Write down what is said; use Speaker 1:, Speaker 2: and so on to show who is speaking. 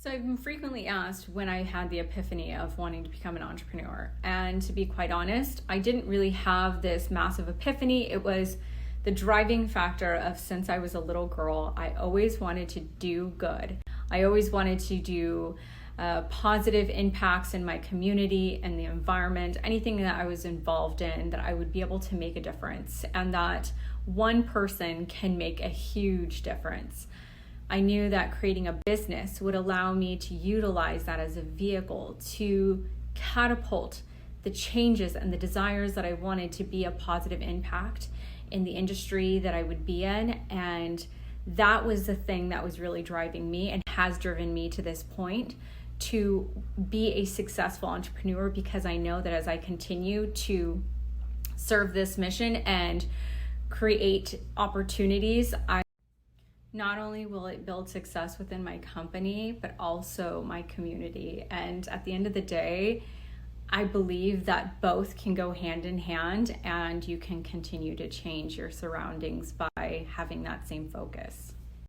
Speaker 1: So I've been frequently asked when I had the epiphany of wanting to become an entrepreneur. And to be quite honest, I didn't really have this massive epiphany. It was the driving factor of, since I was a little girl, I always wanted to do good. I always wanted to do positive impacts in my community and the environment, anything that I was involved in, that I would be able to make a difference, and that one person can make a huge difference. I knew that creating a business would allow me to utilize that as a vehicle to catapult the changes and the desires that I wanted to be a positive impact in the industry that I would be in. And that was the thing that was really driving me and has driven me to this point to be a successful entrepreneur, because I know that as I continue to serve this mission and create opportunities, not only will it build success within my company, but also my community. And at the end of the day, I believe that both can go hand in hand, and you can continue to change your surroundings by having that same focus.